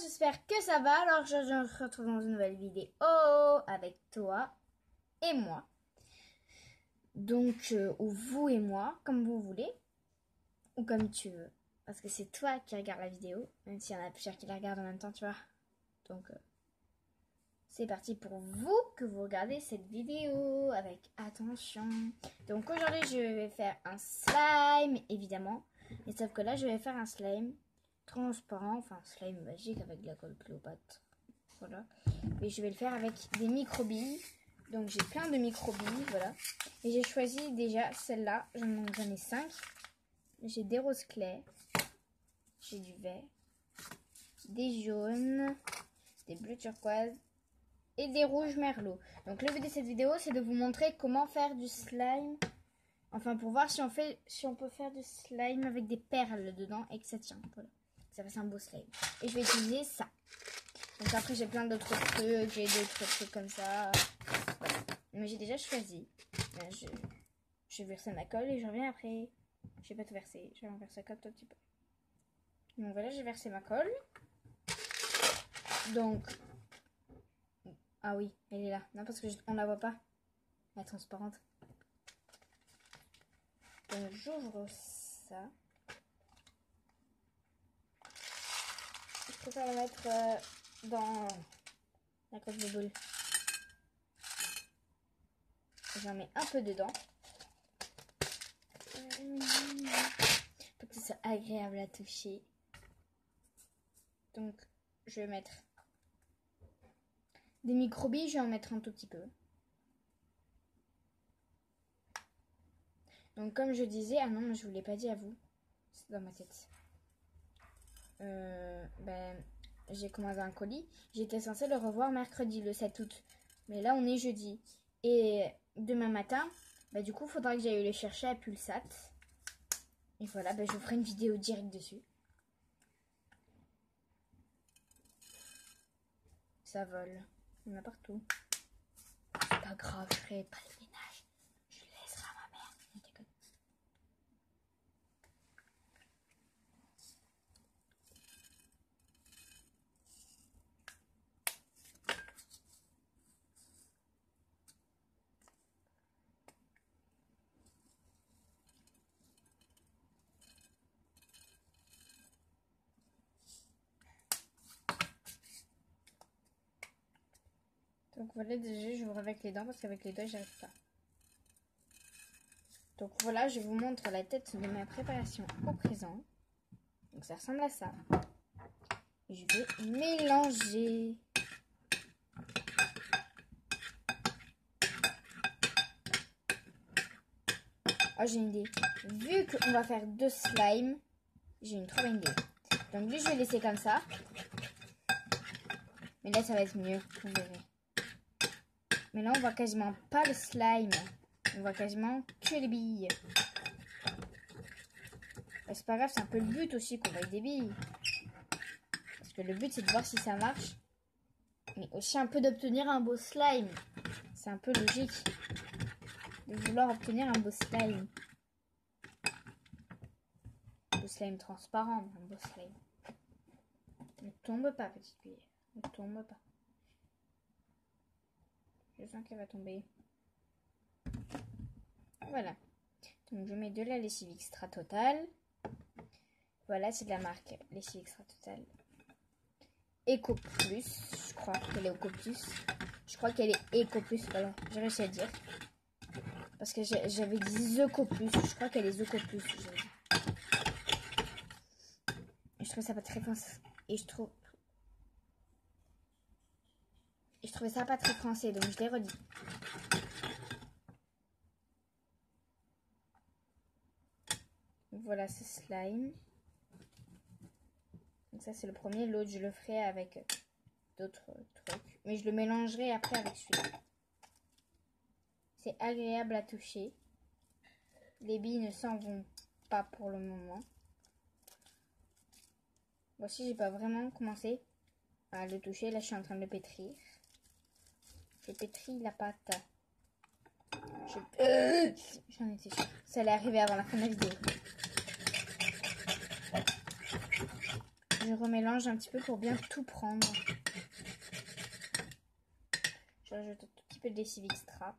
j'espère que ça va. Alors je me retrouve dans une nouvelle vidéo avec toi et moi. Donc, ou vous et moi, comme vous voulez, ou comme tu veux. Parce que c'est toi qui regardes la vidéo, même s'il y en a plusieurs qui la regardent en même temps, tu vois. Donc, c'est parti pour vous que vous regardez cette vidéo avec attention. Donc aujourd'hui, je vais faire un slime, évidemment. Et sauf que là, je vais faire un slime transparent, enfin un slime magique avec de la colle Cléopâtre. Voilà. Et je vais le faire avec des micro-billes. Donc j'ai plein de micro-billes, voilà. Et j'ai choisi déjà celle-là, j'en ai 5. J'ai des roses clairs, j'ai du vert, des jaunes, des bleus turquoise et des rouges merlot. Donc le but de cette vidéo, c'est de vous montrer comment faire du slime. Enfin, pour voir si on peut faire du slime avec des perles dedans et que ça tient. Voilà. Ça fasse un beau slime. Et je vais utiliser ça. Donc après, j'ai plein d'autres trucs. J'ai d'autres trucs comme ça. Voilà. Mais j'ai déjà choisi. Là, je vais verser ma colle et je reviens après. Je vais pas tout verser. Je vais en verser comme tout un petit peu. Donc voilà, j'ai versé ma colle. Donc... Ah oui, elle est là. Non, parce que on la voit pas. Elle est transparente. Donc j'ouvre ça. Je préfère le mettre dans la coque de boule. J'en mets un peu dedans. Pour que ce soit agréable à toucher. Donc je vais mettre des micro-billes. Je vais en mettre un tout petit peu. Donc comme je disais, ah non, je vous l'ai pas dit à vous. C'est dans ma tête. J'ai commandé un colis. J'étais censée le revoir mercredi, le 7 août. Mais là, on est jeudi. Et demain matin, du coup, il faudra que j'aille le chercher à Pulsat. Et voilà, je vous ferai une vidéo directe dessus. Ça vole. Il y en a partout. C'est pas grave, je ferai pas le ménage. Je le laisserai à ma mère. Je déconne. Donc voilà, déjà j'ouvre avec les dents parce qu'avec les doigts j'arrive pas. Donc voilà, je vous montre la tête de ma préparation au présent. Donc ça ressemble à ça. Et je vais mélanger. Oh, j'ai une idée. Vu qu'on va faire 2 slimes, j'ai une trop bonne idée. Donc lui, je vais laisser comme ça. Mais là, ça va être mieux, vous verrez. Mais là, on voit quasiment pas le slime. On voit quasiment que les billes. C'est pas grave, c'est un peu le but aussi qu'on voit des billes. Parce que le but, c'est de voir si ça marche. Mais aussi un peu d'obtenir un beau slime. C'est un peu logique de vouloir obtenir un beau slime. Un beau slime transparent, un beau slime. Ne tombe pas, petite cuillère. Ne tombe pas. Je sens qu'elle va tomber. Voilà. Donc je mets de la lessive extra totale. Voilà, c'est de la marque lessive extra totale. Eco Plus. Je crois qu'elle est Eco Plus. Je crois qu'elle est Eco Plus. Voilà, j'ai réussi à dire. Parce que j'avais dit Eco Plus. Je crois qu'elle est Eco Plus. Et je trouve ça pas très français. Et je trouvais ça pas très français. Donc je l'ai redit. Voilà ce slime. Donc ça c'est le premier. L'autre je le ferai avec d'autres trucs. Mais je le mélangerai après avec celui-là. C'est agréable à toucher. Les billes ne s'en vont pas pour le moment. Voici, j'ai pas vraiment commencé à le toucher. Là je suis en train de le pétrir. Je pétris la pâte. J'en étais sûre. Ça allait arriver avant la fin de la vidéo. Je remélange un petit peu pour bien tout prendre. Je rajoute un tout petit peu de lessive extra.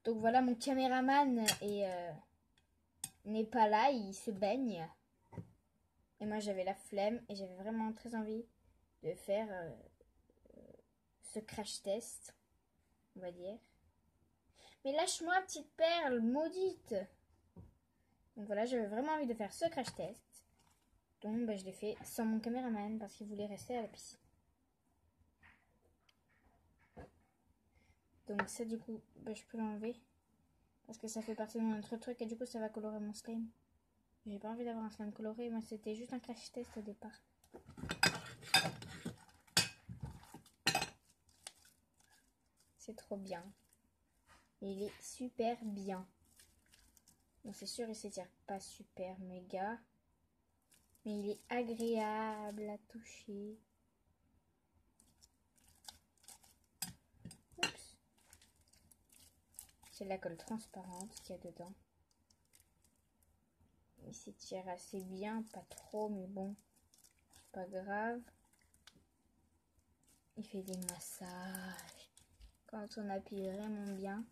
Donc voilà, mon caméraman n'est pas là, il se baigne. Et moi j'avais la flemme et j'avais vraiment très envie de faire ce crash test, on va dire. Mais lâche-moi, petite perle, maudite! Donc voilà, j'avais vraiment envie de faire ce crash test. Donc bah, je l'ai fait sans mon caméraman parce qu'il voulait rester à la piscine. Donc ça du coup, bah, je peux l'enlever. Parce que ça fait partie de notre truc et du coup ça va colorer mon slime. J'ai pas envie d'avoir un slime coloré, moi c'était juste un crash test au départ. C'est trop bien. Il est super bien. Bon c'est sûr il s'étire pas super méga. Mais il est agréable à toucher. Oups. C'est de la colle transparente qu'il y a dedans. Il s'étire assez bien, pas trop, mais bon, c'est pas grave. Il fait des massages. Quand on appuie vraiment bien,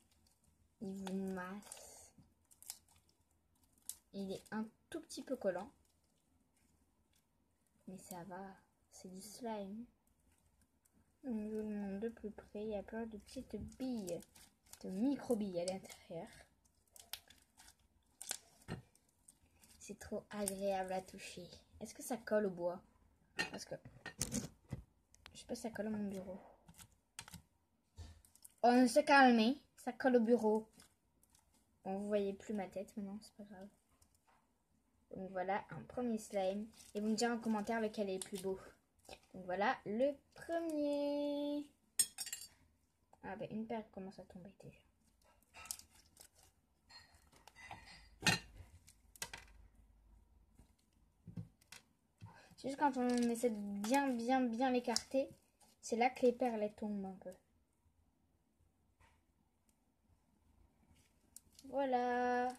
il vous masse. Il est un tout petit peu collant. Mais ça va, c'est du slime. Donc je vous le montre de plus près. Il y a plein de petites billes, de micro-billes à l'intérieur. C'est trop agréable à toucher. Est-ce que ça colle au bois? Parce que je sais pas si ça colle à mon bureau. On se calme, ça colle au bureau. Bon, vous voyez plus ma tête maintenant, c'est pas grave. Donc voilà, un premier slime. Et vous me direz en commentaire lequel est le plus beau. Donc voilà, le premier. Ah ben, une paire commence à tomber déjà. C'est juste quand on essaie de bien l'écarter, c'est là que les perles elles tombent un peu. Voilà.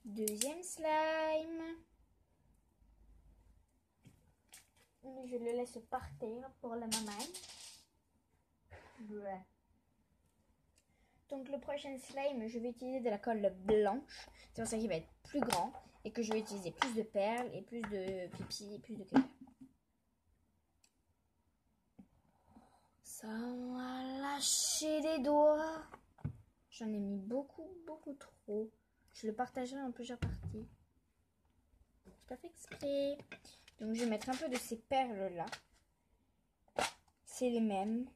Deuxième slime. Je le laisse par terre pour la maman. Ouais. Donc le prochain slime, je vais utiliser de la colle blanche. C'est pour ça qu'il va être plus grand. Et que je vais utiliser plus de perles et plus de pipi et plus de caca. Ça m'a lâché des doigts. J'en ai mis beaucoup trop. Je le partagerai en plusieurs parties. J'ai pas fait exprès. Donc je vais mettre un peu de ces perles là. C'est les mêmes.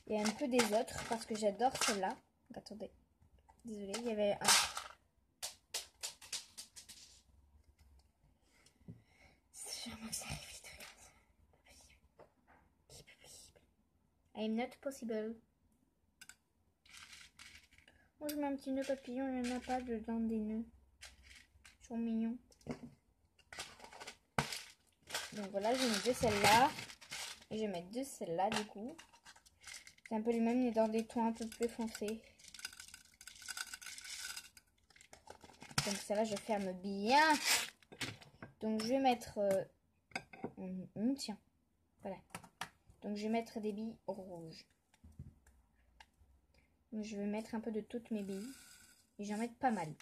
Et un peu des autres parce que j'adore celle-là. Attendez. Désolée, il y avait un... Sûrement que ça arrive vite. C'est pas possible. I'm not possible. Moi je mets un petit nœud papillon, il n'y en a pas dedans des nœuds. Ils sont mignons. Donc voilà, je mets deux celles-là. Et je vais mettre deux celles-là du coup. C'est un peu les mêmes mais dans des tons un peu plus foncés. Donc celle-là je ferme bien. Donc je vais mettre... tiens, voilà. Donc je vais mettre des billes rouges. Donc je vais mettre un peu de toutes mes billes. Et j'en mets pas mal.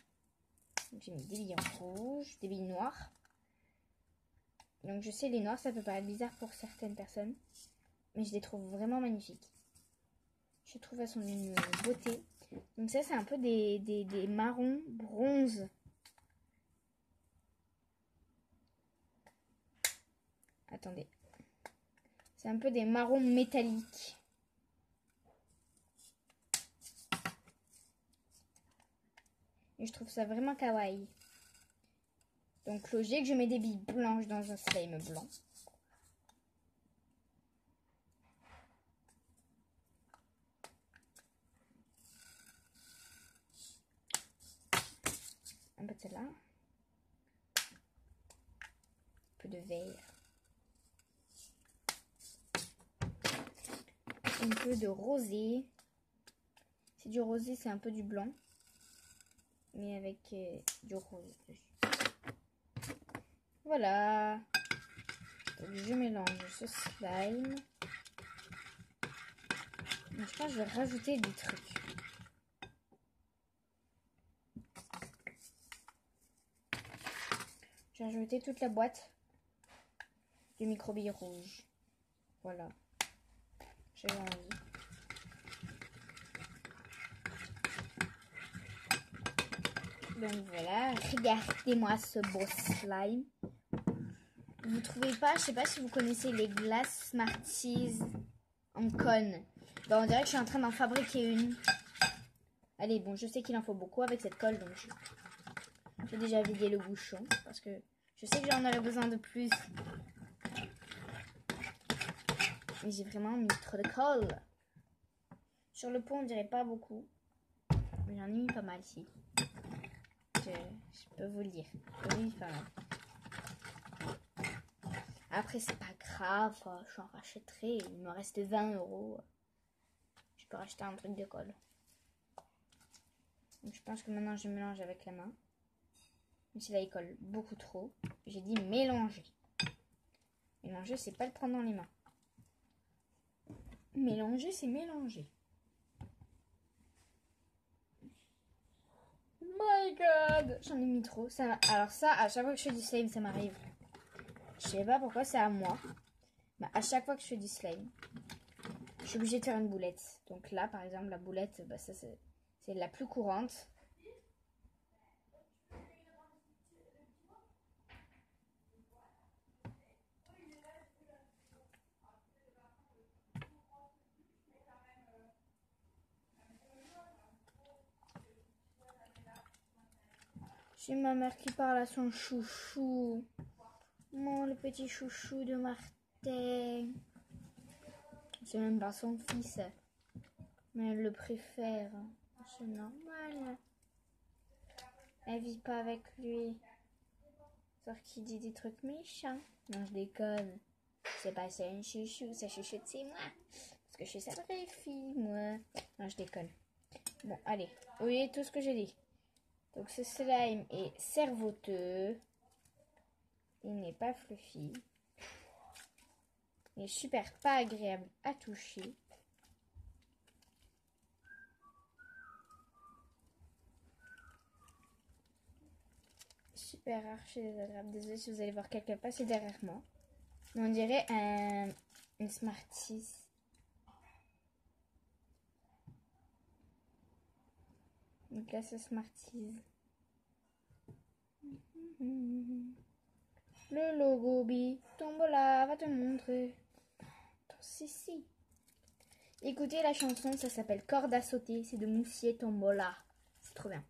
J'ai mis des billes rouges, des billes noires. Donc je sais les noirs ça peut paraître bizarre pour certaines personnes. Mais je les trouve vraiment magnifiques. Je trouve elles sont d'une beauté. Donc ça c'est un peu des marrons bronze. Attendez. C'est un peu des marrons métalliques. Et je trouve ça vraiment kawaii. Donc logique, je mets des billes blanches dans un slime blanc. Un peu de celle-là. peu de vert. Un peu de rosé. C'est du rosé, c'est un peu du blanc. Mais avec du rose dessus. Voilà. Donc je mélange ce slime. Je pense que je vais rajouter des trucs. J'ai rajouté toute la boîte de microbilles rouges. Voilà. J'ai envie. Donc voilà, regardez-moi ce beau slime. Vous trouvez pas, je sais pas si vous connaissez les glaces Smarties en cône. Bon, on dirait que je suis en train d'en fabriquer une. Allez, bon, je sais qu'il en faut beaucoup avec cette colle, donc j'ai déjà vidé le bouchon parce que je sais que j'en aurais besoin de plus. Mais j'ai vraiment mis trop de colle. Sur le pot, on dirait pas beaucoup. Mais j'en ai mis pas mal ici. Je peux vous le dire. J'en ai mis pas mal. Après, c'est pas grave. Je en rachèterai. Il me reste 20 €. Je peux racheter un truc de colle. Donc, je pense que maintenant, je mélange avec la main. Mais si là, il colle beaucoup trop. J'ai dit mélanger. Mélanger, c'est pas le prendre dans les mains. Mélanger, c'est mélanger. My God, j'en ai mis trop. Alors ça, à chaque fois que je fais du slime, ça m'arrive. Je sais pas pourquoi c'est à moi. Mais à chaque fois que je fais du slime, je suis obligée de faire une boulette. Donc là, par exemple, la boulette, bah, ça c'est la plus courante. J'ai ma mère qui parle à son chouchou. Mon le petit chouchou de Martin. C'est même pas son fils. Mais elle le préfère. C'est normal. Elle vit pas avec lui. Sauf qu'il dit des trucs méchants. Non, je déconne. C'est pas ça un chouchou. Sa chouchoute, c'est moi. Parce que je suis sa vraie fille, moi. Non, je déconne. Bon, allez. Vous voyez tout ce que j'ai dit. Donc, ce slime est cervoteux. Il n'est pas fluffy. Il est super pas agréable à toucher. Super archi désagréable. Désolée si vous allez voir quelqu'un passer derrière moi. Mais on dirait une Smarties. Une glace Smarties. Le logo Bi Tombola va te montrer. Si. Écoutez la chanson, ça s'appelle Corde à sauter. C'est de Moussier Tombola. C'est trop bien.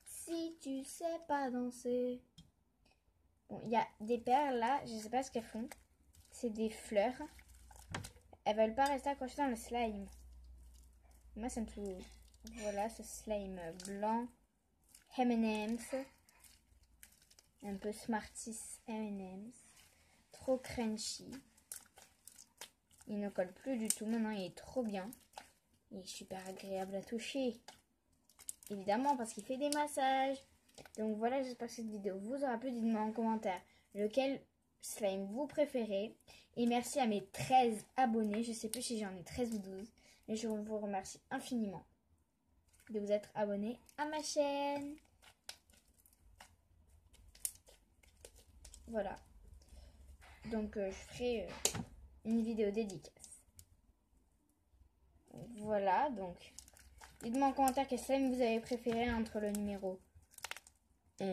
Si tu sais pas danser. Bon, il y a des perles là, je sais pas ce qu'elles font. C'est des fleurs. Elles veulent pas rester accrochées dans le slime. Moi, ça me fout. Voilà ce slime blanc. M&M's. Un peu Smarties M&M's. Trop crunchy. Il ne colle plus du tout. Maintenant, il est trop bien. Il est super agréable à toucher. Évidemment, parce qu'il fait des massages. Donc voilà, j'espère que cette vidéo vous aura plu. Dites-moi en commentaire lequel slime vous préférez. Et merci à mes 13 abonnés. Je sais plus si j'en ai 13 ou 12. Mais je vous remercie infiniment de vous être abonnés à ma chaîne. Voilà. Donc je ferai une vidéo dédicace. Voilà, donc dites-moi en commentaire quel slime vous avez préféré entre le numéro 1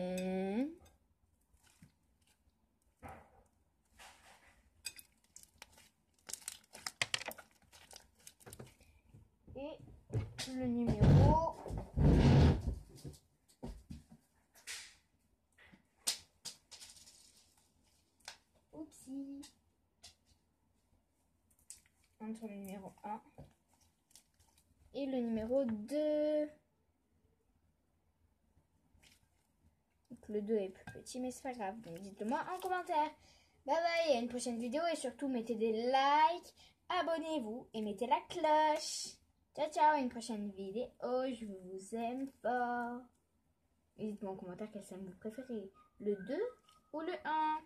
et le numéro oupsie entre le numéro 1 et le numéro 2. Donc le 2 est plus petit, mais c'est pas grave. Donc dites-le moi en commentaire. Bye bye, à une prochaine vidéo et surtout mettez des likes, abonnez-vous et mettez la cloche. Ciao ciao, à une prochaine vidéo. Je vous aime fort. Et dites-moi en commentaire quel scène vous préférez, le 2 ou le 1.